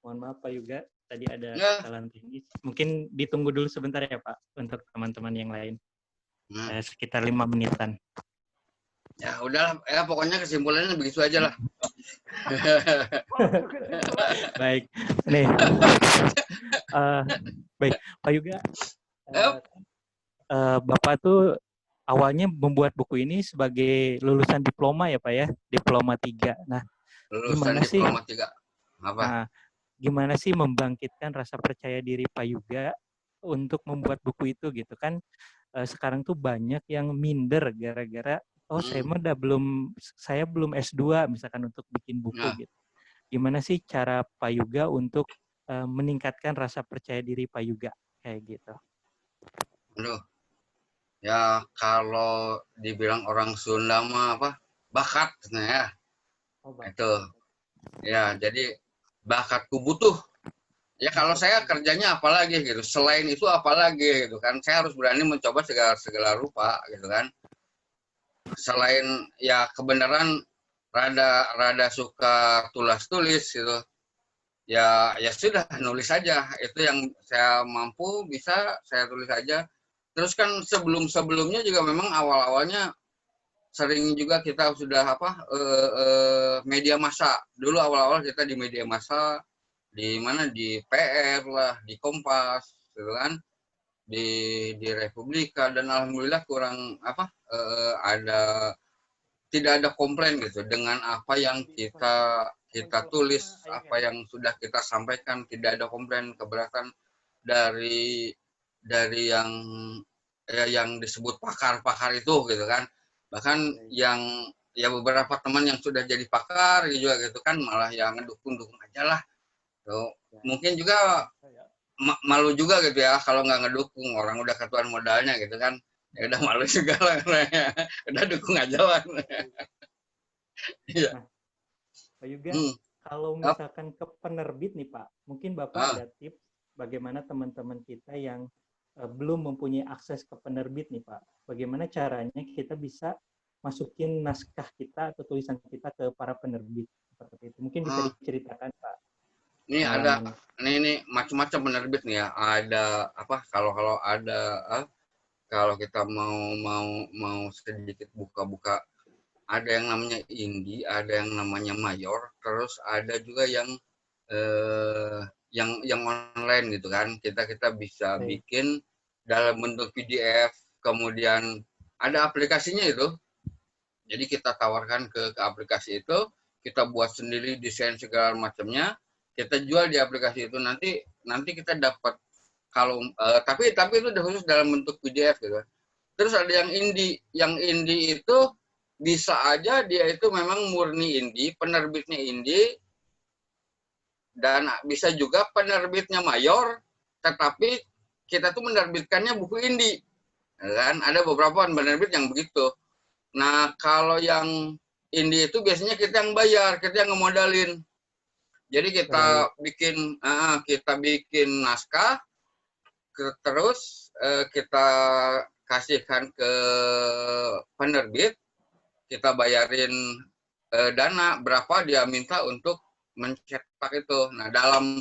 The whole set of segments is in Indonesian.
Mohon maaf Pak Yuga, tadi ada Ya. kesalahan teknis. Mungkin ditunggu dulu sebentar ya Pak untuk teman-teman yang lain. Sekitar 5 menitan. Ya udahlah, ya pokoknya kesimpulannya begitu aja lah. Baik, nih. Baik, Pak Yuga. Bapak tuh awalnya membuat buku ini sebagai lulusan diploma ya Pak ya, diploma 3. Nah, Lulusan diploma 3. Apa? Nah, gimana sih membangkitkan rasa percaya diri Pak Yuga untuk membuat buku itu gitu kan? Sekarang tuh banyak yang minder gara-gara saya belum S2 misalkan untuk bikin buku gitu. Gimana sih cara Pak Yuga untuk meningkatkan rasa percaya diri Pak Yuga kayak gitu? Aduh. Ya kalau dibilang orang Sunda mah apa? Bakat ya. Itu. Ya, jadi bakatku butuh. Ya kalau saya kerjanya apalagi gitu. Selain itu apalagi gitu kan. Saya harus berani mencoba segala rupa gitu kan. Selain ya kebenaran rada suka tulis gitu. Ya sudah nulis aja. Itu yang saya mampu bisa saya tulis aja. Terus kan sebelumnya juga memang awal-awalnya sering juga kita sudah media massa. Dulu awal-awal kita di media massa, di mana di PR lah, di Kompas, gitu kan, di Republika, dan alhamdulillah tidak ada komplain gitu dengan apa yang kita tulis, apa yang sudah kita sampaikan, tidak ada komplain keberatan dari yang disebut pakar-pakar itu gitu kan. Bahkan yang beberapa teman yang sudah jadi pakar juga gitu kan malah yang ngedukung aja lah. Tuh. Mungkin juga malu juga gitu ya kalau nggak ngedukung, orang udah ketuaan modalnya gitu kan. Ya udah malu juga lah. Udah dukung aja lah. Nah, Pak Yuga, kalau misalkan ke penerbit nih Pak, mungkin Bapak ada tips bagaimana teman-teman kita yang belum mempunyai akses ke penerbit nih Pak. Bagaimana caranya kita bisa masukin naskah kita atau tulisan kita ke para penerbit seperti itu. Mungkin bisa diceritakan Pak. Ini ada ini macam-macam penerbit nih ya. Ada apa kalau kita mau sedikit buka-buka, ada yang namanya indie, ada yang namanya mayor, terus ada juga yang online gitu kan. Kita bisa bikin dalam bentuk PDF, kemudian ada aplikasinya itu. Jadi kita tawarkan ke aplikasi itu, kita buat sendiri desain segala macamnya, kita jual di aplikasi itu, nanti kita dapat tapi itu udah khusus dalam bentuk PDF gitu. Terus ada yang indie itu bisa aja dia itu memang murni indie, penerbitnya indie, dan bisa juga penerbitnya mayor, tetapi kita tuh menerbitkannya buku indie. Kan ada beberapa penerbit yang begitu. Nah, kalau yang indie itu biasanya kita yang bayar, kita yang ngemodalin. Jadi kita bikin naskah, terus kita kasihkan ke penerbit, kita bayarin dana berapa dia minta untuk mencetak itu. Nah, dalam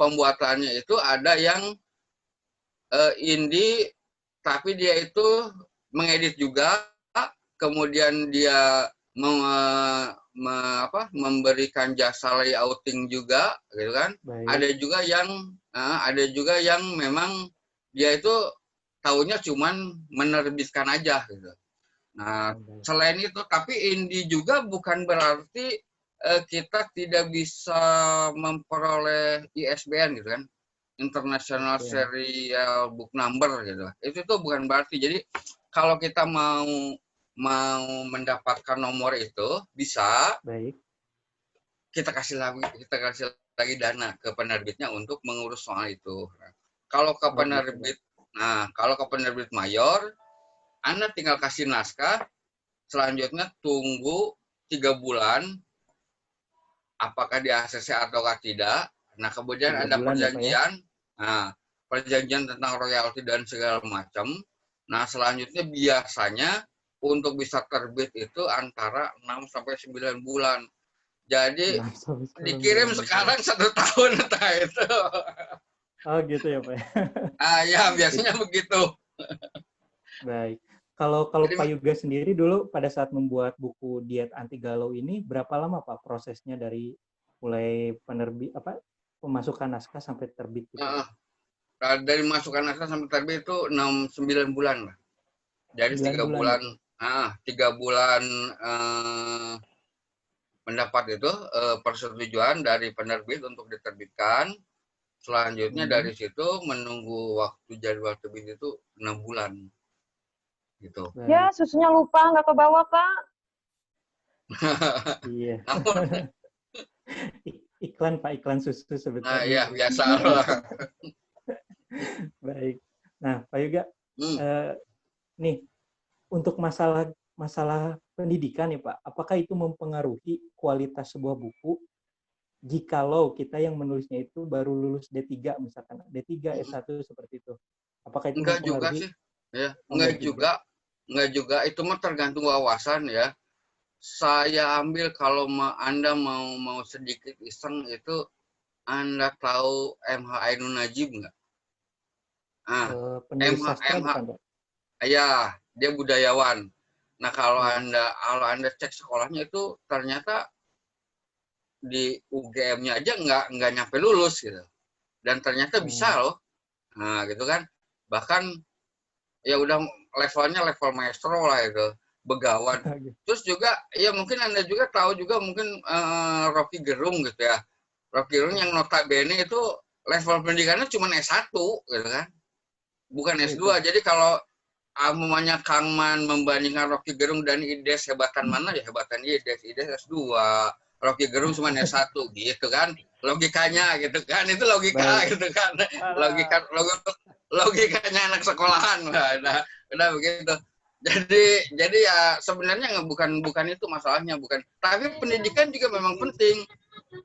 pembuatannya itu ada yang indie, tapi dia itu mengedit juga, kemudian dia memberikan jasa layouting juga, gitu kan. Baik. Ada juga yang memang dia itu taunya cuman menerbitkan aja, gitu. Nah, selain itu, tapi indie juga bukan berarti kita tidak bisa memperoleh ISBN, gitu kan. International Serial Book Number, gitu. Itu tuh bukan berarti. Jadi kalau kita mau mendapatkan nomor itu bisa. Baik. Kita kasih lagi dana ke penerbitnya untuk mengurus soal itu. Kalau ke penerbit mayor, Anda tinggal kasih naskah, selanjutnya tunggu 3 bulan apakah di ACC atau tidak. Nah, kemudian ada perjanjian. Nah, perjanjian tentang royalti dan segala macam. Nah, selanjutnya biasanya untuk bisa terbit itu antara 6 sampai 9 bulan. Jadi 6 sampai 10 dikirim bulan gitu ya. sekarang 1 tahun entah itu. Oh gitu ya Pak. Ya Jadi, biasanya begitu. baik. Kalau Jadi Pak Yuga sendiri dulu pada saat membuat buku Diet Anti Galau ini berapa lama Pak prosesnya dari mulai penerbit pemasukan naskah sampai terbit gitu? uh, dari masukan naskah sampai terbit itu 6-9 bulan lah. Jadi 9 bulan gitu. 3 bulan mendapat itu persetujuan dari penerbit untuk diterbitkan. Selanjutnya dari situ menunggu waktu jadwal terbit itu 6 bulan gitu. Ya, susunya lupa, nggak kebawa, Kak. Iya. Namun, Iklan Pak, iklan susu sebetulnya. ya biasa lah. Baik. Nah, Pak Yuga, nih untuk masalah pendidikan ya Pak, apakah itu mempengaruhi kualitas sebuah buku jikalau kita yang menulisnya itu baru lulus D3 misalkan, D3, S1 seperti itu. Apakah itu Enggak juga mempengaruhi? sih. Ya, enggak juga. Itu mah tergantung wawasan ya. Saya ambil kalau Anda mau sedikit iseng itu, Anda tahu MH Ainun Najib nggak? Penulis sastra bukan Pak? Ya, dia budayawan. Nah, kalau Anda cek sekolahnya itu ternyata di UGM-nya aja nggak nyampe lulus gitu. Dan ternyata bisa loh. Nah, gitu kan. Bahkan ya udah levelnya level maestro lah itu, begawan. Terus juga ya mungkin Anda juga tahu juga mungkin Rocky Gerung gitu ya. Rocky Gerung yang notabene itu level pendidikannya cuma S1 gitu kan. Bukan S2. Jadi kalau namanya Kang Man membandingkan Rocky Gerung dan Ides hebatan mana ya hebatan Ides S2. Rocky Gerung cuma S1 gitu kan. Logikanya gitu kan. Itu logika gitu kan. Logikanya anak sekolahan lah. Udah begitu. Jadi ya sebenarnya bukan itu masalahnya, bukan. Tapi pendidikan juga memang penting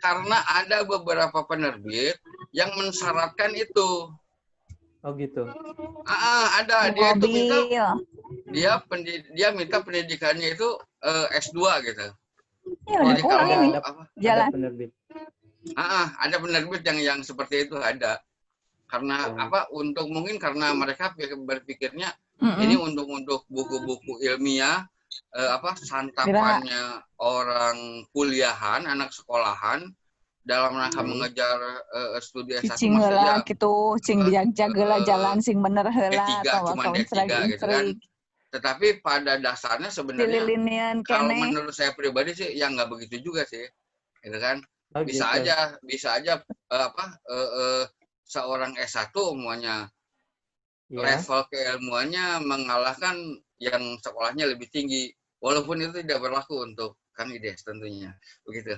karena ada beberapa penerbit yang mensyaratkan itu. Oh gitu. Ada dia minta pendidikannya itu S2 gitu. Jadi kalau ada penerbit. Ada penerbit yang seperti itu ada. Karena untuk mungkin karena mereka berpikirnya ini untuk buku-buku ilmiah santapannya orang kuliahan, anak sekolahan dalam rangka mengejar studi S1 cing heula gitu, cing jaga jalan sing bener heula cuma D3 gitu kan. Tetapi pada dasarnya sebenarnya kalau menurut saya pribadi sih yang nggak begitu juga sih. Gitu kan. Bisa aja seorang S1 semuanya level keilmuannya mengalahkan yang sekolahnya lebih tinggi. Walaupun itu tidak berlaku untuk Kang Ides tentunya. Begitu.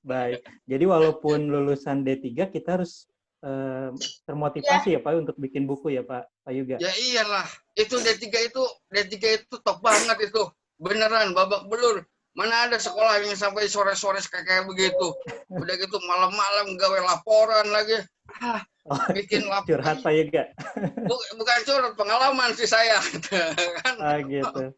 Baik. Jadi walaupun lulusan D3 kita harus termotivasi ya Pak untuk bikin buku ya Pak Yuga. Ya iyalah. Itu D3 itu top banget itu. Beneran babak belur. Mana ada sekolah yang sampai sore-sore kayak begitu. Udah gitu malam-malam gawe laporan lagi. Bikin laporan. Curhat Pak Yuga. Bukan curhat, pengalaman sih saya. Gitu.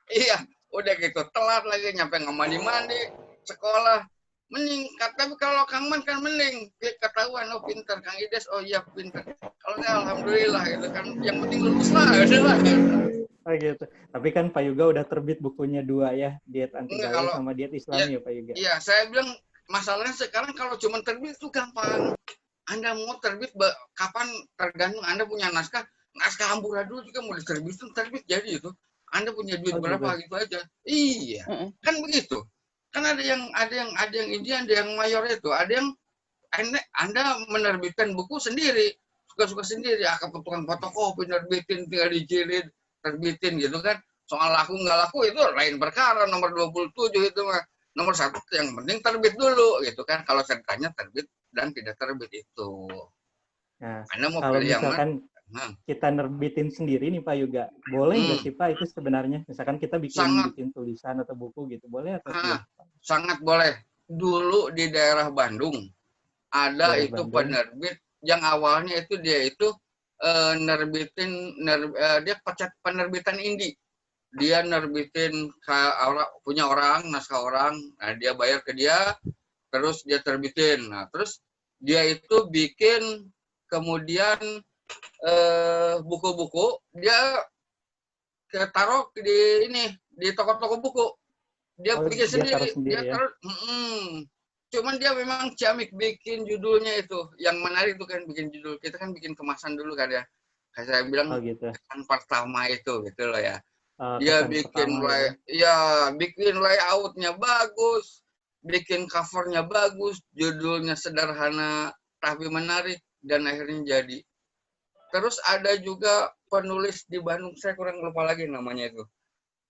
Iya, udah gitu telat lagi nyampe nggak mandi sekolah. Meningkat, tapi kalau Kang Man kan mending ketahuan pintar, Kang Ides iya pintar. Kalau nggak alhamdulillah gitu kan. Yang penting lulus lah, udahlah. Gitu. Tapi kan Pak Yuga udah terbit bukunya 2 ya, Diet Anti Galau sama Diet Islami ya Pak Yuga. Iya, saya bilang masalahnya sekarang kalau cuma terbit itu gampang. Anda mau terbit kapan tergantung Anda punya naskah amburadul juga mau diterbitin terbit jadi itu. Anda punya duit berapa gitu aja. Iya. Kan begitu. Kan ada yang ini, ada yang mayor itu, ada yang Anda menerbitkan buku sendiri, suka-suka sendiri, kebutuhan fotokopi nerbitin, tinggal dijilid, terbitin gitu kan. Soal laku nggak laku itu lain perkara, nomor 27 itu mah. Nomor 1 yang penting terbit dulu gitu kan. Kalau ceritanya terbit dan tidak terbit itu. Nah, Anda mau kalau pilih misalkan kita nerbitin sendiri nih Pak Yuga, boleh nggak sih Pak itu sebenarnya? Misalkan kita bikin tulisan atau buku gitu, boleh atau tidak? Sangat boleh. Dulu di daerah Bandung ada penerbit yang awalnya itu dia nerbitin dia penerbitan indie dia nerbitin punya orang, naskah orang, nah dia bayar ke dia, terus dia terbitin. Nah, terus dia itu bikin kemudian buku-buku, dia taruh di toko-toko buku. Dia bikin dia sendiri. taruh sendiri ya. Cuman dia memang ciamik bikin judulnya itu. Yang menarik itu kan bikin judul. Kita kan bikin kemasan dulu kan ya. Kayak saya bilang gitu. kesan pertama itu gitu loh ya. Dia bikin bikin layoutnya bagus, bikin covernya bagus, judulnya sederhana tapi menarik dan akhirnya jadi. Terus ada juga penulis di Bandung, saya kurang lupa lagi namanya itu.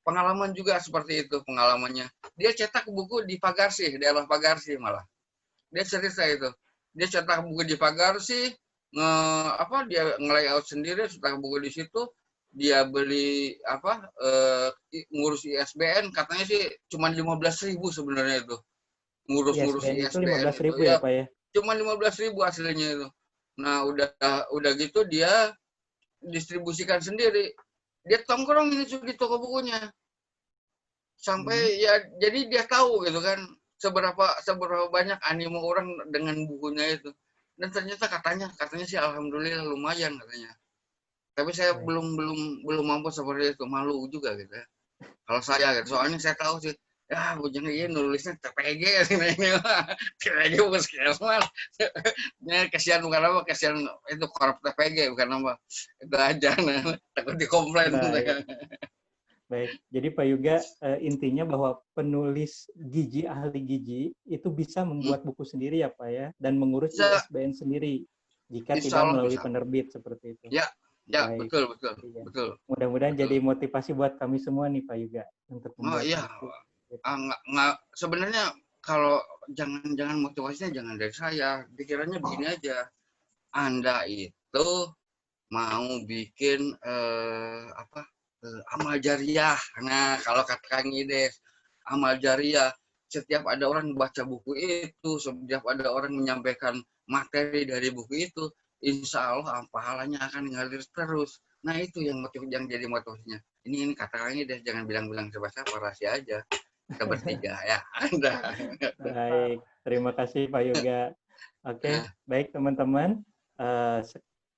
Pengalaman juga seperti itu pengalamannya. Dia cetak buku di Pagarsi, daerah Pagarsi malah. Dia cerita itu. Dia cetak buku di Pagarsi, dia nge-layout sendiri, cetak buku di situ. Dia beli ngurus ISBN, katanya sih cuma 15.000 sebenarnya itu. Ngurus ISBN itu 15.000 ya, Pak ya? Cuma 15.000 aslinya itu. Nah, udah gitu dia distribusikan sendiri. Dia tongkrong ini di toko bukunya. Sampai jadi dia tahu gitu kan seberapa banyak animo orang dengan bukunya itu. Dan ternyata katanya sih alhamdulillah lumayan katanya. Tapi saya belum mampu seperti itu, malu juga gitu ya. Kalau saya gitu, soalnya saya tahu sih, ya bujangnya ini nulisnya TPG ini TPG puskesmas. Ya kasihan bukan apa, kasihan itu korup TPG bukan apa. Itu aja, takut dikomplain. Baik, jadi Pak Yuga intinya bahwa penulis ahli gigi itu bisa membuat buku sendiri ya Pak ya, dan mengurus ISBN sendiri jika tidak melalui penerbit seperti itu. Ya, baik. Betul. Mudah-mudahan jadi motivasi buat kami semua nih Pak Yuga untuk membuat buku. Sebenarnya kalau jangan motivasinya jangan dari saya, pikirannya begini aja. Anda itu mau bikin amal jariah. Nah, kalau kata Kang Ides, amal jariah, setiap ada orang baca buku itu, setiap ada orang menyampaikan materi dari buku itu, insya Allah pahalanya akan ngalir terus. Nah, itu yang jadi motivasinya. Ini kata Kang Ides, jangan bilang-bilang siapa-siapa, rahasia aja. Kita bertiga ya. Anda. Baik, terima kasih Pak Yuga. Oke, baik teman-teman.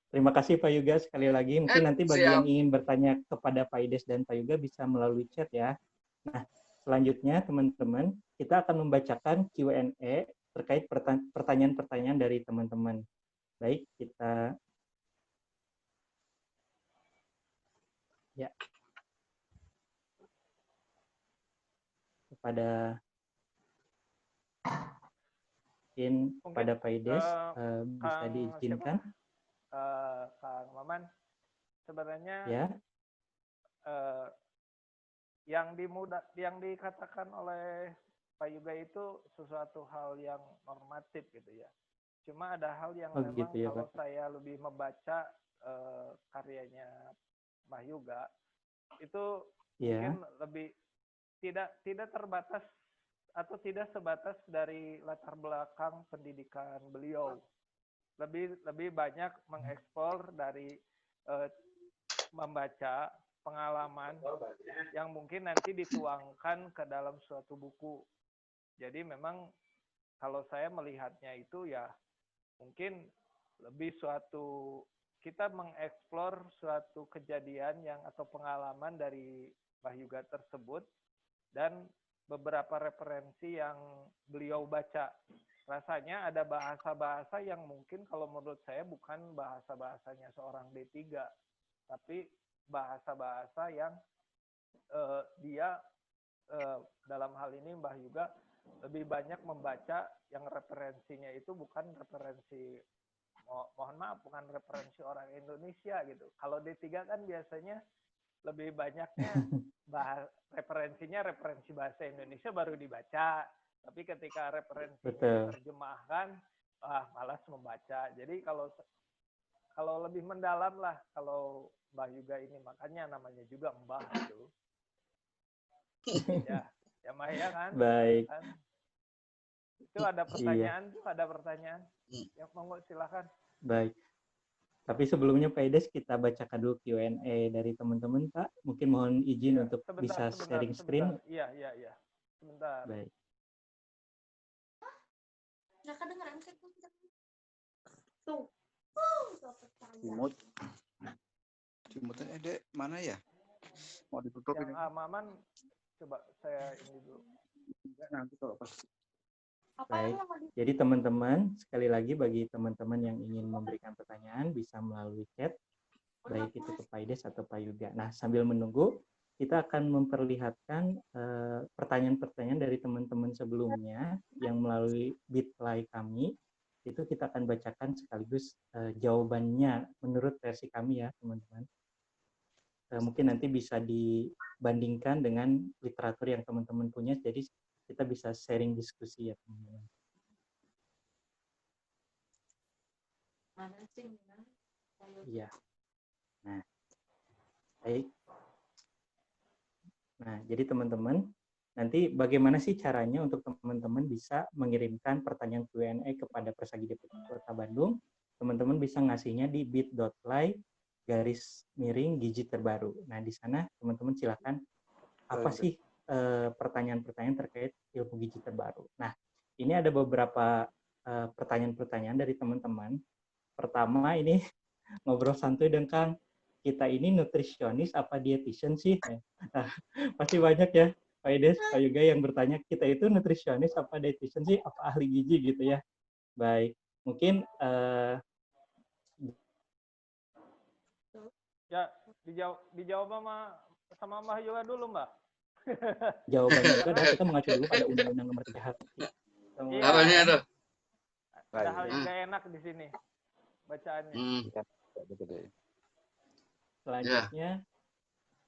Terima kasih Pak Yuga sekali lagi. Mungkin nanti bagi yang ingin bertanya kepada Pak Ides dan Pak Yuga bisa melalui chat ya. Nah, selanjutnya teman-teman, kita akan membacakan Q&A terkait pertanyaan-pertanyaan dari teman-teman. Baik, kita kepada Pak Ides bisa diizinkan. Kang Maman, sebenarnya yang dikatakan oleh Pak Yuga itu sesuatu hal yang normatif gitu ya. Cuma ada hal yang memang gitu ya, kalau Pak. saya lebih membaca karyanya Mbah Yuga itu mungkin lebih tidak terbatas atau tidak sebatas dari latar belakang pendidikan beliau. Lebih banyak mengekspor dari membaca pengalaman yang mungkin nanti dituangkan ke dalam suatu buku. Jadi memang kalau saya melihatnya itu ya mungkin lebih suatu kita mengeksplor suatu kejadian yang atau pengalaman dari Mbah Yuga tersebut dan beberapa referensi yang beliau baca. Rasanya ada bahasa-bahasa yang mungkin kalau menurut saya bukan bahasa-bahasanya seorang D3, tapi bahasa-bahasa yang dia dalam hal ini Mbah Yuga lebih banyak membaca yang referensinya itu bukan referensi, mohon maaf, bukan referensi orang Indonesia gitu. Kalau D3 kan biasanya lebih banyaknya referensinya referensi bahasa Indonesia baru dibaca. Tapi ketika referensinya diterjemahkan, malas membaca. Jadi kalau lebih mendalam lah kalau Mbah Yuga ini, makanya namanya juga Mbah itu. ya Mbah ya kan? Baik. Kan? Itu ada pertanyaan, ada pertanyaan. Yang monggo silakan. Baik. Tapi sebelumnya Pak Ides kita bacakan dulu Q&A dari teman-teman Pak. Mungkin mohon izin untuk bisa sharing screen. Iya. Sebentar. Baik. Nggak kedengeran sih. Tuh. Remote Dek, mana ya? Mau ditutup Yang ini? aman, coba saya ini dulu. Enggak, nanti kalau pas. Baik, jadi teman-teman, sekali lagi bagi teman-teman yang ingin memberikan pertanyaan bisa melalui chat, baik itu ke Pak Ides atau Pak Yuga. Nah, sambil menunggu, kita akan memperlihatkan pertanyaan-pertanyaan dari teman-teman sebelumnya yang melalui Bitly kami. Itu kita akan bacakan sekaligus jawabannya menurut versi kami ya, teman-teman. Mungkin nanti bisa dibandingkan dengan literatur yang teman-teman punya, jadi kita bisa sharing diskusi ya teman-teman. Iya. Nah, baik. Nah, jadi teman-teman, nanti bagaimana sih caranya untuk teman-teman bisa mengirimkan pertanyaan Q&A kepada Persagi DPT Kota Bandung? Teman-teman bisa ngasihnya di bit.ly/gigi terbaru. Nah, di sana teman-teman silakan apa sih pertanyaan-pertanyaan terkait ilmu gizi terbaru. Nah, ini ada beberapa pertanyaan-pertanyaan dari teman-teman. Pertama ini ngobrol santuy dengan kita ini nutrisionis apa dietitian sih? Nah, pasti banyak ya Pak Ides, Pak Yuga yang bertanya kita itu nutrisionis apa dietitian sih? Apa ahli gizi gitu ya? Baik, mungkin ya dijawab sama Mbak Yoga dulu, Mbak. Jawabannya itu adalah kita mengacu dulu pada Undang-Undang Nomor 3 HKI. Apa nih ada? Ada hal yang gak enak di sini bacaannya. Selanjutnya,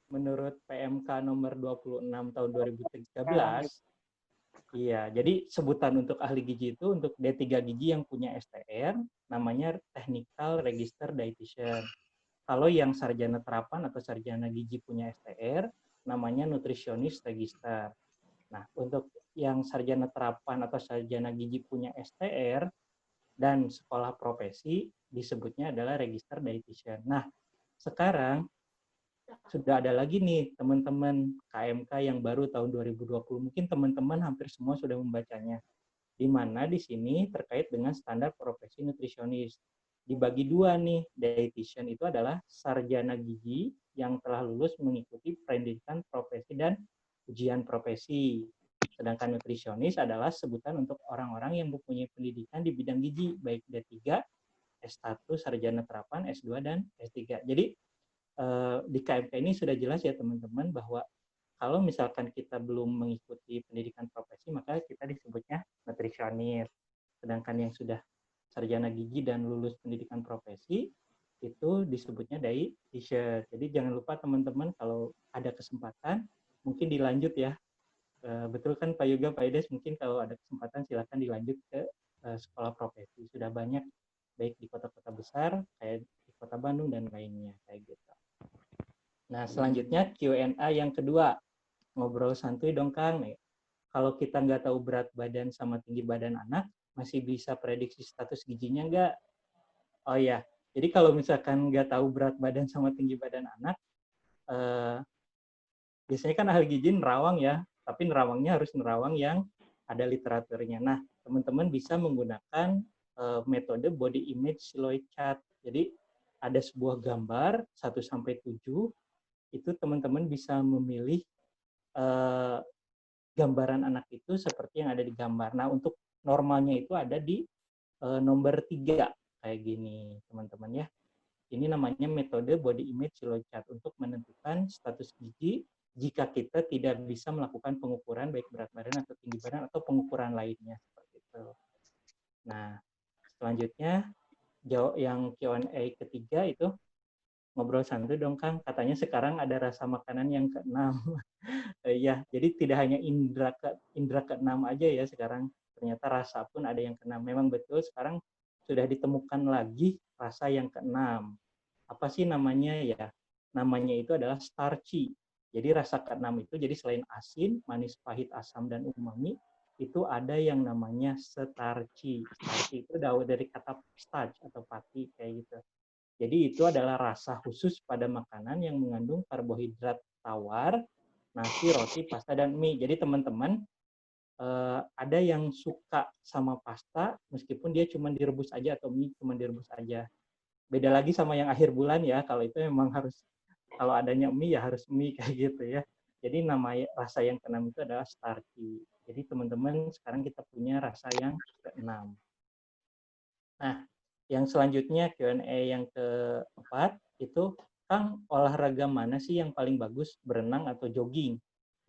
menurut PMK nomor 26 tahun 2013, iya, jadi sebutan untuk ahli gizi itu untuk D3 gizi yang punya STR, namanya Technical Register Dietitian. Kalau yang sarjana terapan atau sarjana gizi punya STR, namanya Nutritionist Register. Nah, untuk yang sarjana terapan atau sarjana gizi punya STR dan sekolah profesi, disebutnya adalah Register Dietitian. Nah, sekarang sudah ada lagi nih teman-teman KMK yang baru tahun 2020. Mungkin teman-teman hampir semua sudah membacanya. Di mana di sini terkait dengan standar profesi nutrisionis. Dibagi dua nih, dietitian itu adalah sarjana gizi yang telah lulus mengikuti pendidikan profesi dan ujian profesi. Sedangkan nutrisionis adalah sebutan untuk orang-orang yang mempunyai pendidikan di bidang gizi, baik D3, S1, sarjana terapan, S2, dan S3. Jadi di KMK ini sudah jelas ya teman-teman bahwa kalau misalkan kita belum mengikuti pendidikan profesi, maka kita disebutnya nutrisionis. Sedangkan yang sudah sarjana gizi dan lulus pendidikan profesi, itu disebutnya dietitian. Jadi jangan lupa teman-teman kalau ada kesempatan, mungkin dilanjut ya. Betul kan Pak Yuga, Pak Ides, mungkin kalau ada kesempatan silakan dilanjut ke sekolah profesi. Sudah banyak, baik di kota-kota besar, kayak di Kota Bandung dan lainnya, kayak gitu. Nah, selanjutnya Q&A yang kedua. Ngobrol santuy dong Kang. Kalau kita nggak tahu berat badan sama tinggi badan anak, masih bisa prediksi status gizinya nggak? Oh ya, jadi kalau misalkan nggak tahu berat badan sama tinggi badan anak, biasanya kan ahli gizi nerawang ya, tapi nerawangnya harus nerawang yang ada literaturnya. Nah, teman-teman bisa menggunakan metode body image silhouette chart. Jadi ada sebuah gambar 1-7, itu teman-teman bisa memilih gambaran anak itu seperti yang ada di gambar. Nah, untuk normalnya itu ada di nomor 3 kayak gini, teman-teman ya. Ini namanya metode body image silhouette chart untuk menentukan status gizi jika kita tidak bisa melakukan pengukuran baik berat badan atau tinggi badan atau pengukuran lainnya seperti itu. Nah, selanjutnya yang Q&A ketiga itu ngobrol santuy dong Kang, katanya sekarang ada rasa makanan yang ke-6. Ya, jadi tidak hanya indra ke-6 aja ya sekarang, ternyata rasa pun ada yang ke-6. Memang betul sekarang sudah ditemukan lagi rasa yang ke-6. Apa sih namanya ya? Namanya itu adalah starchy. Jadi rasa ke-6 itu jadi selain asin, manis, pahit, asam, dan umami, itu ada yang namanya starchy. Starchy itu dari kata starch atau pati kayak gitu. Jadi itu adalah rasa khusus pada makanan yang mengandung karbohidrat tawar, nasi, roti, pasta, dan mie. Jadi teman-teman, ada yang suka sama pasta meskipun dia cuma direbus aja atau mie cuma direbus aja. Beda lagi sama yang akhir bulan ya, kalau itu memang harus, kalau adanya mie ya harus mie kayak gitu ya. Jadi nama rasa yang keenam itu adalah starchy. Jadi teman-teman sekarang kita punya rasa yang keenam. Nah, yang selanjutnya Q&A yang keempat itu, Kang, olahraga mana sih yang paling bagus, berenang atau jogging?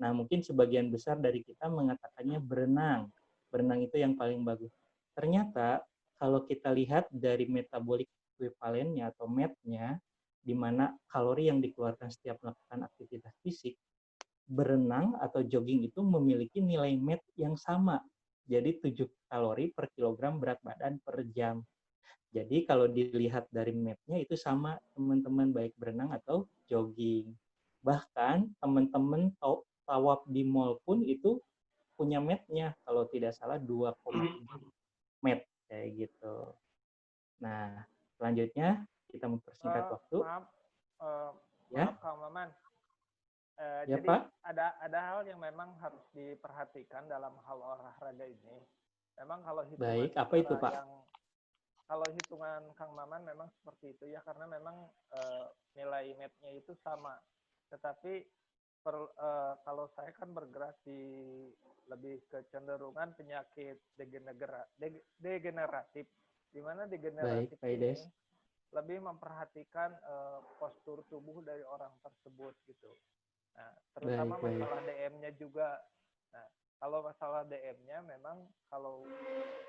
Nah, mungkin sebagian besar dari kita mengatakannya berenang. Berenang itu yang paling bagus. Ternyata kalau kita lihat dari metabolic equivalennya atau MET-nya, di mana kalori yang dikeluarkan setiap melakukan aktivitas fisik, berenang atau jogging itu memiliki nilai MET yang sama. Jadi 7 kalori per kilogram berat badan per jam. Jadi kalau dilihat dari map-nya itu sama teman-teman, baik berenang atau jogging. Bahkan teman-teman tawaf di mall pun itu punya map-nya, kalau tidak salah 2,3 map kayak gitu. Nah, selanjutnya kita mempersingkat waktu. Maaf Kang Maman. Ya, jadi Pak? ada hal yang memang harus diperhatikan dalam hal olahraga ini. Memang kalau hitungan Baik, apa itu Pak? Kalau hitungan Kang Maman memang seperti itu ya, karena memang nilai MET-nya itu sama. Tetapi kalau saya kan bergerak di lebih kecenderungan penyakit degeneratif, di mana degeneratif ini lebih memperhatikan postur tubuh dari orang tersebut gitu. Nah, terutama masalah DM-nya juga. Nah, kalau masalah DM-nya memang kalau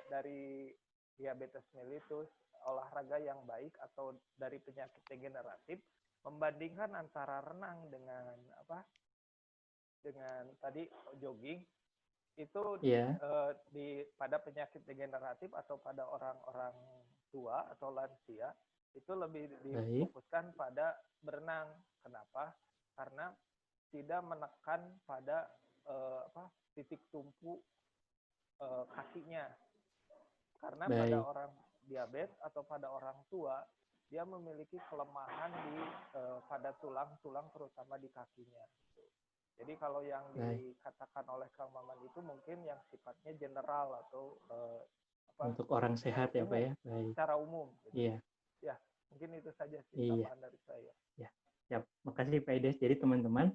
dari diabetes mellitus, olahraga yang baik atau dari penyakit degeneratif, membandingkan antara renang dengan dengan tadi jogging itu pada penyakit degeneratif atau pada orang-orang tua atau lansia itu lebih difokuskan pada berenang. Kenapa? Karena tidak menekan pada titik tumpu kakinya. Karena pada orang diabetes atau pada orang tua, dia memiliki kelemahan pada tulang-tulang terutama di kakinya. Jadi kalau yang dikatakan oleh Kang Maman itu mungkin yang sifatnya general atau untuk orang sehat ya Pak ya. Secara umum. Gitu. Iya. Ya, mungkin itu saja sih tambahan dari saya. Ya, siap. Makasih Pak Ides. Jadi teman-teman,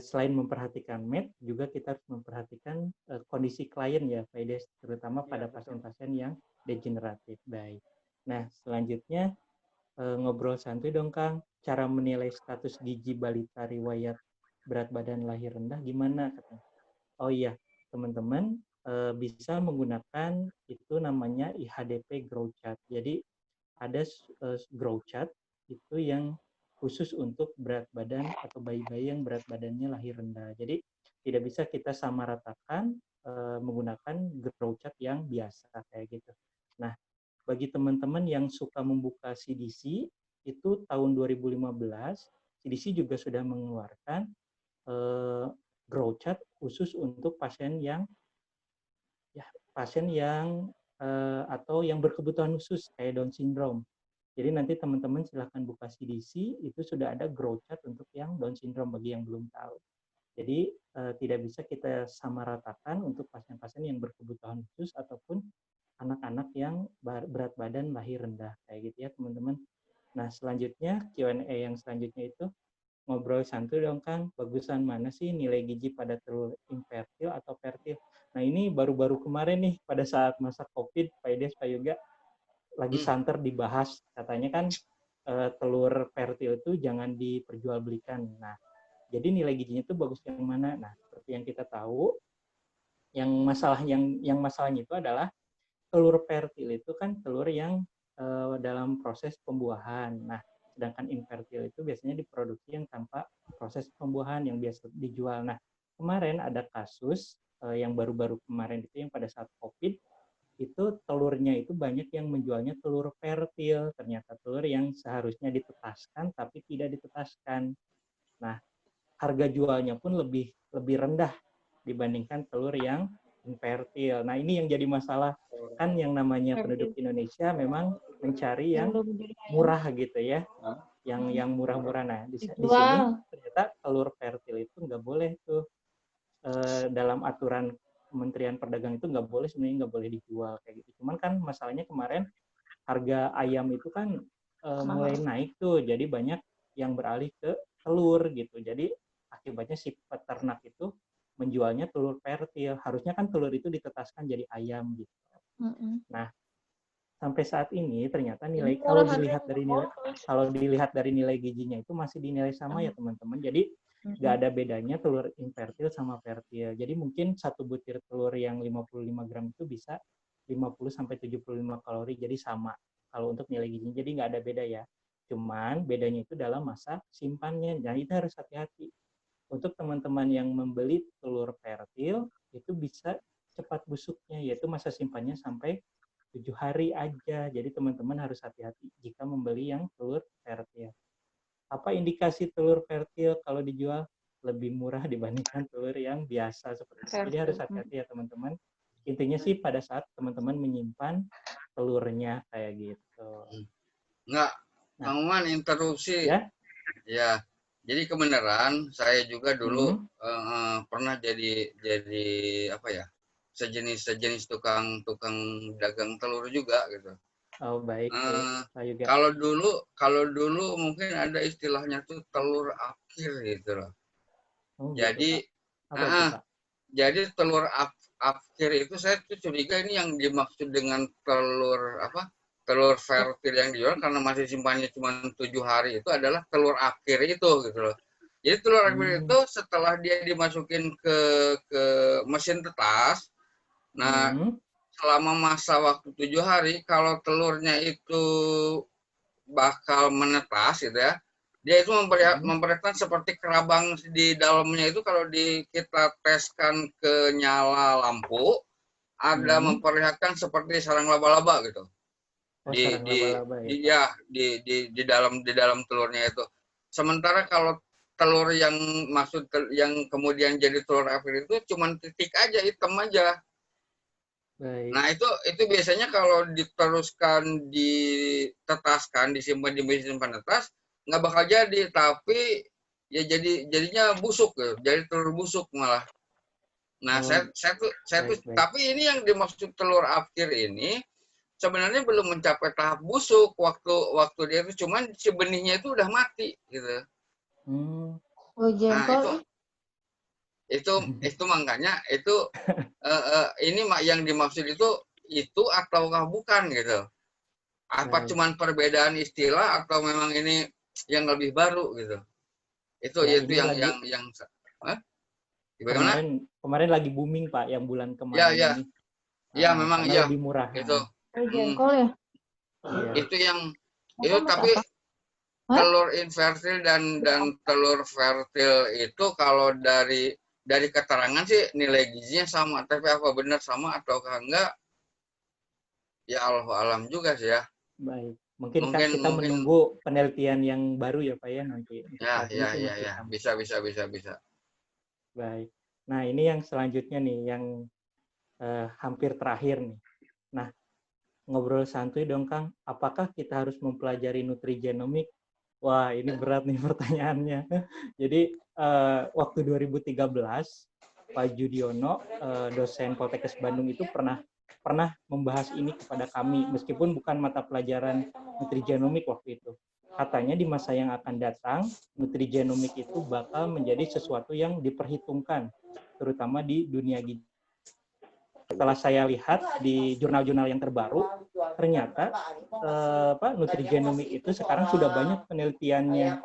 selain memperhatikan MET, juga kita harus memperhatikan kondisi klien ya Pak Ides, terutama pada pasien-pasien yang degeneratif. Baik. Nah, selanjutnya ngobrol santuy dong Kang, cara menilai status gizi balita riwayat berat badan lahir rendah gimana katanya? Oh iya, teman-teman bisa menggunakan itu namanya IHDP Growth Chart. Jadi ada growth chart itu yang khusus untuk berat badan atau bayi-bayi yang berat badannya lahir rendah. Jadi tidak bisa kita samaratakan menggunakan growth chart yang biasa kayak gitu. Nah, bagi teman-teman yang suka membuka CDC, itu tahun 2015 CDC juga sudah mengeluarkan growth chart khusus untuk pasien yang atau yang berkebutuhan khusus kayak Down syndrome. Jadi nanti teman-teman silahkan buka CDC, itu sudah ada growth chart untuk yang Down syndrome bagi yang belum tahu. Jadi tidak bisa kita samaratakan untuk pasien-pasien yang berkebutuhan khusus ataupun anak-anak yang berat badan lahir rendah kayak gitu ya teman-teman. Nah selanjutnya Q&A yang selanjutnya itu ngobrol santuy dong Kang, bagusan mana sih nilai gizi pada telur infertil atau fertil? Nah ini baru-baru kemarin nih pada saat masa COVID, Pak Ides, Pak Yoga, lagi santer dibahas. Katanya kan telur fertil itu jangan diperjualbelikan. Nah, jadi nilai gizinya itu bagus yang mana? Nah, seperti yang kita tahu, yang masalahnya itu adalah telur fertil itu kan telur yang dalam proses pembuahan. Nah, sedangkan infertil itu biasanya diproduksi yang tanpa proses pembuahan yang biasa dijual. Nah, kemarin ada kasus yang baru-baru kemarin itu yang pada saat COVID, itu telurnya itu banyak yang menjualnya telur fertil, ternyata telur yang seharusnya ditetaskan tapi tidak ditetaskan. Nah, harga jualnya pun lebih rendah dibandingkan telur yang infertil. Nah, ini yang jadi masalah kan yang namanya penduduk Indonesia memang mencari yang murah gitu ya, yang murah-murah. Nah di sini ternyata telur fertil itu nggak boleh tuh, dalam aturan Kementerian Perdagangan itu nggak boleh, sebenarnya nggak boleh dijual kayak gitu. Cuman kan masalahnya kemarin harga ayam itu kan mulai naik tuh, jadi banyak yang beralih ke telur gitu. Jadi akibatnya si peternak itu menjualnya telur fertil. Harusnya kan telur itu ditetaskan jadi ayam gitu. Nah, sampai saat ini ternyata nilai kalau dilihat dari nilai gizinya itu masih dinilai sama ya teman-teman. Jadi nggak ada bedanya telur infertil sama fertil. Jadi mungkin satu butir telur yang 55 gram itu bisa 50-75 kalori, jadi sama kalau untuk nilai gizinya. Jadi nggak ada beda ya. Cuman bedanya itu dalam masa simpannya. Nah itu harus hati-hati. Untuk teman-teman yang membeli telur fertil, itu bisa cepat busuknya, yaitu masa simpannya sampai 7 hari aja. Jadi teman-teman harus hati-hati jika membeli yang telur fertil. Apa indikasi telur fertil kalau dijual lebih murah dibandingkan telur yang biasa seperti itu. Jadi harus hati-hati ya teman-teman. Intinya sih pada saat teman-teman menyimpan telurnya kayak gitu. Enggak, Kang Uman interupsi. Ya. Jadi kebenaran saya juga dulu pernah jadi apa ya? sejenis tukang dagang telur juga gitu. Oh baik. Kalau dulu mungkin ada istilahnya tuh telur akhir gitu loh. Oh, jadi gitu, jadi telur akhir itu saya tuh curiga ini yang dimaksud dengan telur apa? Telur fertil yang dijual karena masih simpannya cuma 7 hari itu adalah telur akhir itu gitu loh. Jadi telur akhir itu setelah dia dimasukin ke mesin tetas, nah selama masa waktu 7 hari kalau telurnya itu bakal menetas gitu ya, dia itu memperlihatkan seperti kerabang di dalamnya itu kalau kita teskan ke nyala lampu, ada memperlihatkan seperti sarang laba-laba gitu. Di dalam telurnya itu. Sementara kalau telur yang yang kemudian jadi telur akhir itu cuma titik aja, hitam aja. Baik. Nah itu biasanya kalau diteruskan ditetaskan, disimpan di mesin penetas nggak bakal jadi, tapi ya jadinya busuk gitu, jadi telur busuk malah. Nah saya tuh tapi ini yang dimaksud telur akhir ini sebenarnya belum mencapai tahap busuk waktu dia itu, cuman si benihnya itu udah mati gitu. Nah itu makanya itu ini yang dimaksud itu ataukah bukan gitu? Apa cuman perbedaan istilah atau memang ini yang lebih baru gitu? Itu ya, itu yang bagaimana? Kemarin lagi booming Pak, yang bulan kemarin ini. Ya memang iya. Lebih murah. Itu. Ya. Itu yang itu tapi telur infertil dan telur fertil itu kalau dari keterangan sih nilai gizinya sama, tapi apa benar sama ataukah enggak? Ya Allah alam juga sih ya. Baik. Mungkin kita menunggu penelitian yang baru ya Pak ya nanti. Ya. Bisa. Baik. Nah ini yang selanjutnya nih, yang hampir terakhir nih. Nah ngobrol santuy dong Kang, apakah kita harus mempelajari nutrigenomik? Wah ini berat nih pertanyaannya. Jadi waktu 2013 Pak Judiono, dosen Poltekkes Bandung itu pernah membahas ini kepada kami, meskipun bukan mata pelajaran nutrigenomik waktu itu. Katanya di masa yang akan datang, nutrigenomik itu bakal menjadi sesuatu yang diperhitungkan, terutama di dunia gizi. Setelah saya lihat di jurnal-jurnal yang terbaru, ternyata nutrigenomik itu sekarang sudah banyak penelitiannya.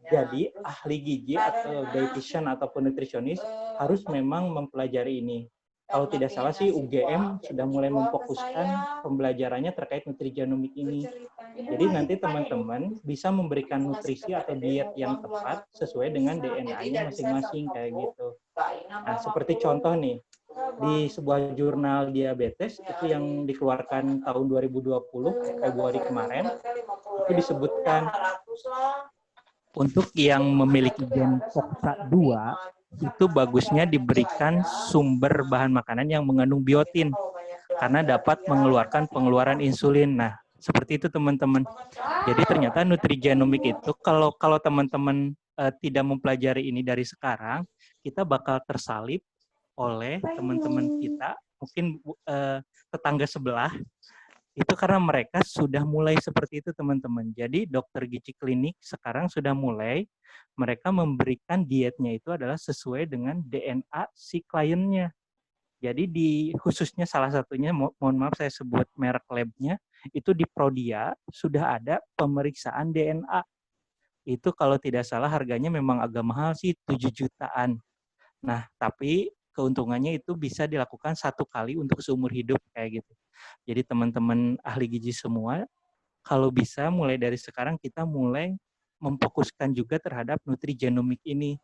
Jadi ahli gizi atau dietitian ataupun nutrisionis harus memang mempelajari ini. Kalau tidak salah sih UGM sudah mulai memfokuskan pembelajarannya terkait nutrigenomik ini. Jadi nanti teman-teman bisa memberikan nutrisi atau diet yang tepat sesuai dengan DNA-nya masing-masing kayak gitu. Nah, seperti contoh nih, di sebuah jurnal diabetes itu yang dikeluarkan tahun 2020 Februari kemarin, itu disebutkan untuk yang memiliki gen FOXA2 itu bagusnya diberikan sumber bahan makanan yang mengandung biotin. karena dapat mengeluarkan pengeluaran insulin. Nah, seperti itu teman-teman. Jadi ternyata nutrigenomik itu kalau teman-teman tidak mempelajari ini dari sekarang, kita bakal tersalib oleh teman-teman kita, mungkin tetangga sebelah, itu karena mereka sudah mulai seperti itu teman-teman. Jadi dokter gizi klinik sekarang sudah mulai, mereka memberikan dietnya itu adalah sesuai dengan DNA si kliennya. Jadi khususnya salah satunya, mohon maaf saya sebut merek labnya, itu di Prodia sudah ada pemeriksaan DNA. Itu kalau tidak salah harganya memang agak mahal sih, 7 jutaan. Nah, tapi keuntungannya itu bisa dilakukan 1 kali untuk seumur hidup kayak gitu. Jadi teman-teman ahli gizi semua, kalau bisa mulai dari sekarang kita mulai memfokuskan juga terhadap nutrigenomik ini.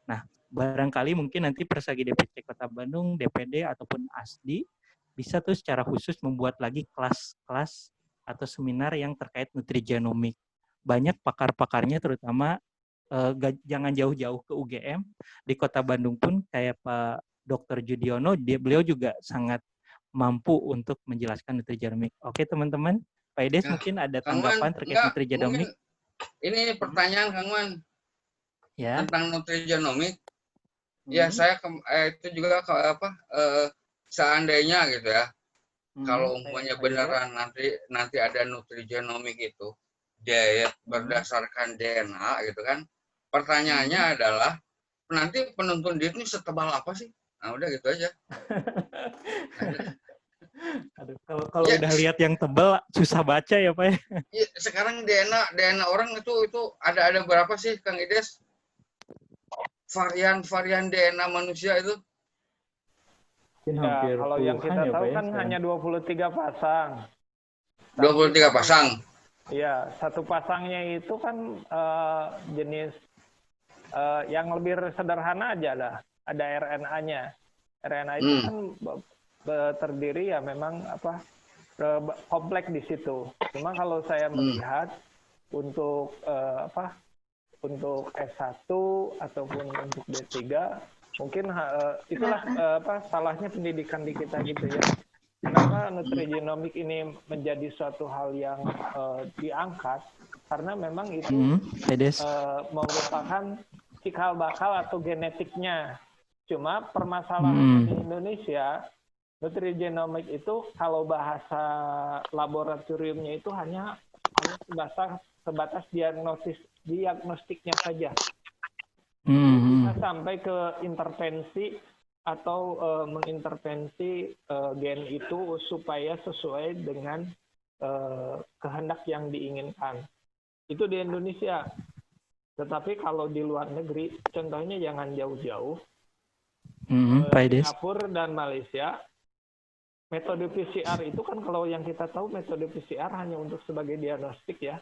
Nah, barangkali mungkin nanti Persagi DPC Kota Bandung, DPD ataupun ASDI bisa tuh secara khusus membuat lagi kelas-kelas atau seminar yang terkait nutrigenomik. Banyak pakar-pakarnya terutama jangan jauh-jauh ke UGM, di Kota Bandung pun kayak Pak Dr. Judiono, beliau juga sangat mampu untuk menjelaskan nutrigenomik. Oke teman-teman, Pak Ides mungkin ada tanggapan terkait nutrigenomik? Ini pertanyaan Kang Wan Ya. tentang nutrigenomik. Ya saya itu juga seandainya gitu ya, kalau umpamanya beneran nanti ada nutrigenomik itu diet berdasarkan DNA gitu kan. Pertanyaannya adalah nanti penuntun diet ini setebal apa sih? Nah udah gitu aja. Aduh, kalau ya, udah lihat yang tebal susah baca ya Pak. Ya, sekarang DNA orang itu ada berapa sih Kang Ides? Varian DNA manusia itu? Ya, kalau yang kita tahu kan hanya 23 pasang. 23 pasang? Iya, satu pasangnya itu kan jenis yang lebih sederhana aja lah. Ada RNA-nya. RNA itu kan terdiri ya memang kompleks di situ. Cuma kalau saya melihat untuk untuk S1 ataupun untuk D3 mungkin itulah salahnya pendidikan di kita gitu ya. Kenapa nutrigenomik ini menjadi suatu hal yang diangkat? Karena memang itu merupakan cikal bakal atau genetiknya. Cuma permasalahan di Indonesia, nutrigenomik itu kalau bahasa laboratoriumnya itu hanya sebatas diagnostiknya saja. Bisa sampai ke intervensi atau mengintervensi gen itu supaya sesuai dengan kehendak yang diinginkan. Itu di Indonesia. Tetapi kalau di luar negeri, contohnya jangan jauh-jauh. Singapura dan Malaysia, metode PCR itu kan kalau yang kita tahu metode PCR hanya untuk sebagai diagnostik ya.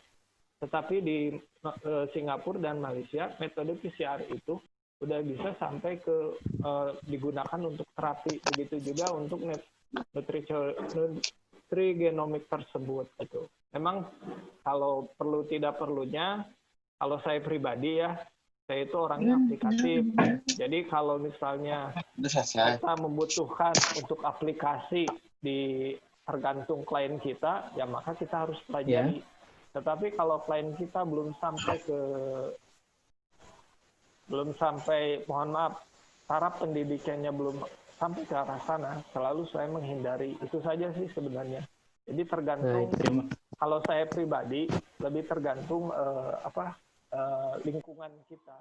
Tetapi di Singapura dan Malaysia, metode PCR itu udah bisa sampai ke digunakan untuk terapi. Begitu juga untuk nutrigenomik tersebut. Gitu. Memang kalau perlu tidak perlunya, kalau saya pribadi ya, saya itu orangnya aplikatif. Jadi kalau misalnya kita membutuhkan untuk aplikasi di tergantung klien kita, ya maka kita harus pelajari. Tetapi kalau klien kita belum sampai, mohon maaf, taraf pendidikannya belum sampai ke arah sana, selalu saya menghindari. Itu saja sih sebenarnya. Jadi tergantung, kalau saya pribadi, lebih tergantung lingkungan kita.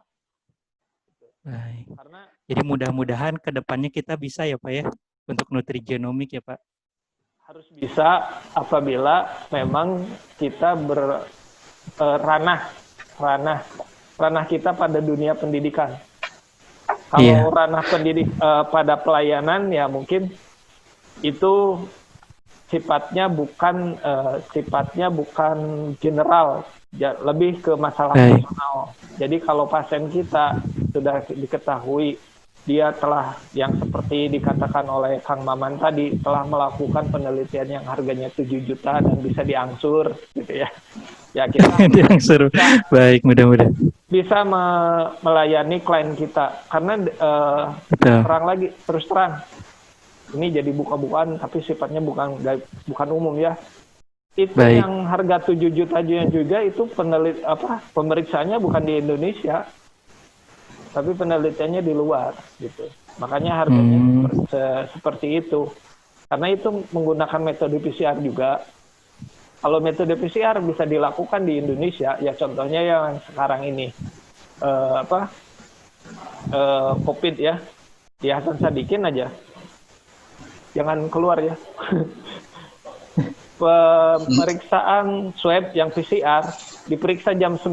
Baik. Karena jadi mudah-mudahan ke depannya kita bisa ya Pak ya, untuk nutrigenomik ya Pak. Harus bisa apabila memang kita ranah kita pada dunia pendidikan. Kalau ranah pada pelayanan ya mungkin itu sifatnya bukan general, lebih ke masalah personal. Jadi kalau pasien kita sudah diketahui dia telah yang seperti dikatakan oleh Kang Maman tadi telah melakukan penelitian yang harganya 7 juta dan bisa diangsur gitu ya. Ya kita diangsur. Baik, mudah-mudahan bisa melayani klien kita karena terus terang ini jadi buka-bukaan tapi sifatnya bukan umum ya. Itu Baik. yang harga 7 juta juga itu pemeriksaannya bukan di Indonesia, tapi penelitiannya di luar gitu. Makanya harganya seperti itu. Karena itu menggunakan metode PCR juga. Kalau metode PCR bisa dilakukan di Indonesia, ya contohnya yang sekarang ini COVID ya, di Hasan Sadikin aja, jangan keluar ya. Pemeriksaan swab yang PCR diperiksa jam 9,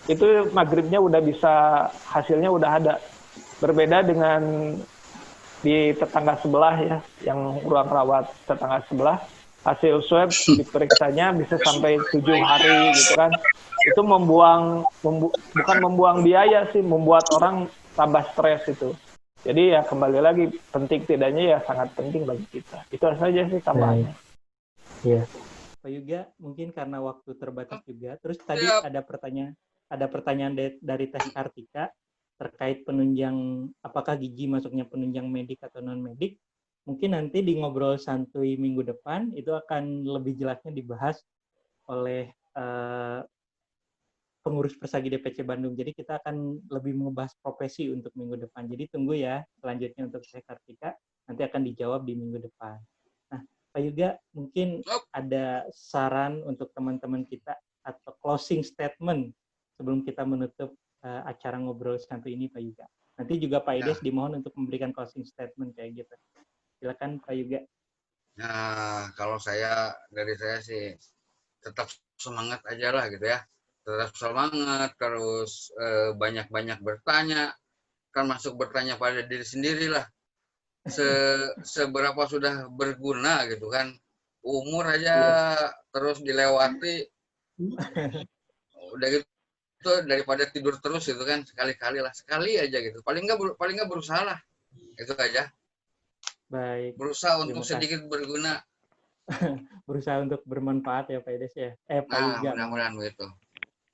itu maghribnya udah bisa, hasilnya udah ada. Berbeda dengan di tetangga sebelah ya, yang ruang rawat tetangga sebelah, hasil swab diperiksanya bisa sampai 7 hari gitu kan. Itu bukan membuang biaya sih, membuat orang tambah stres itu. Jadi ya kembali lagi, penting tidaknya ya sangat penting bagi kita. Itu saja sih tambahannya. Iya. Pak Yuga, mungkin karena waktu terbatas juga. Terus tadi ada pertanyaan dari Teh Kartika terkait penunjang, apakah gigi masuknya penunjang medik atau non medik. Mungkin nanti di ngobrol santuy minggu depan itu akan lebih jelasnya dibahas oleh pengurus Persagi DPC Bandung. Jadi kita akan lebih membahas profesi untuk minggu depan. Jadi tunggu ya selanjutnya untuk Teh Kartika, nanti akan dijawab di minggu depan. Nah, Pak Yuga, mungkin ada saran untuk teman-teman kita atau closing statement sebelum kita menutup acara ngobrol santuy ini, Pak Yuga. Nanti juga Pak Ides dimohon untuk memberikan closing statement kayak gitu. Silakan Pak Yuga. Nah, kalau dari saya sih tetap semangat aja lah gitu ya. Tetap semangat, terus banyak-banyak bertanya, kan masuk bertanya pada diri sendiri lah. Seberapa sudah berguna gitu kan, umur aja terus dilewati, udah gitu daripada tidur terus gitu kan, sekali aja gitu, paling nggak berusaha lah, itu aja. Baik, berusaha untuk sedikit berguna, berusaha untuk bermanfaat ya Pak Ides ya, Pak Yuga. Mudah-mudahan begitu.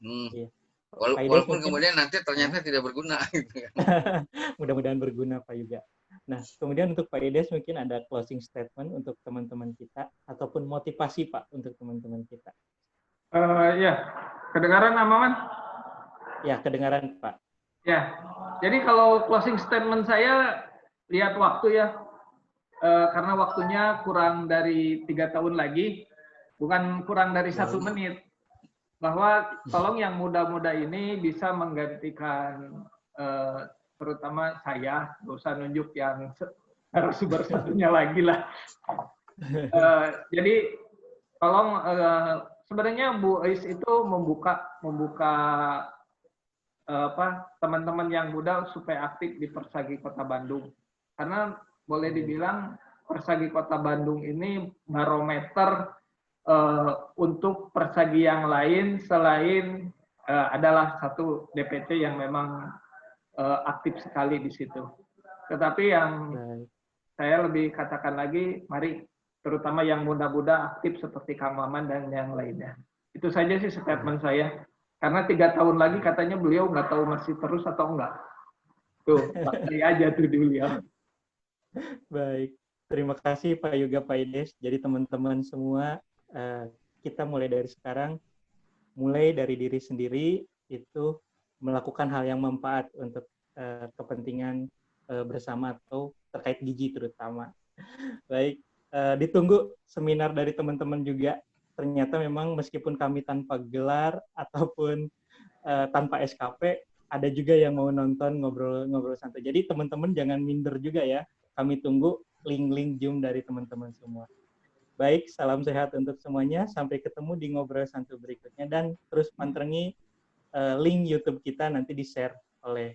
Iya. Walaupun kemudian nanti ternyata tidak berguna gitu kan. Mudah-mudahan berguna Pak Yuga. Nah, kemudian untuk Pak Ides mungkin ada closing statement untuk teman-teman kita ataupun motivasi Pak untuk teman-teman kita. Ya, kedengaran Amawan? Ya, kedengaran Pak. Ya, jadi kalau closing statement saya, lihat waktu ya, karena waktunya kurang dari 3 tahun lagi, bukan kurang dari 1 menit. Bahwa tolong yang muda-muda ini bisa menggantikan terutama saya, nggak usah nunjuk yang narasumber satunya lagi lah. Jadi tolong sebenarnya Bu Ais itu membuka teman-teman yang muda supaya aktif di Persagi Kota Bandung. Karena boleh dibilang Persagi Kota Bandung ini barometer untuk persagi yang lain selain adalah satu DPC yang memang aktif sekali di situ. Tetapi yang saya lebih katakan lagi, mari terutama yang muda-muda aktif seperti Kang Maman dan yang lainnya. Itu saja sih statement saya. Karena 3 tahun lagi katanya beliau nggak tahu masih terus atau enggak. Tuh, pakai aja tuh beliau. Baik, terima kasih Pak Yuga, Pak Ides. Jadi teman-teman semua, kita mulai dari sekarang, mulai dari diri sendiri itu melakukan hal yang manfaat untuk kepentingan bersama atau terkait gigi terutama. Baik, ditunggu seminar dari teman-teman juga. Ternyata memang meskipun kami tanpa gelar ataupun tanpa SKP, ada juga yang mau nonton ngobrol santai. Jadi teman-teman jangan minder juga ya. Kami tunggu link-link Zoom dari teman-teman semua. Baik, salam sehat untuk semuanya. Sampai ketemu di ngobrol santai berikutnya. Dan terus pantengin link YouTube kita nanti di-share oleh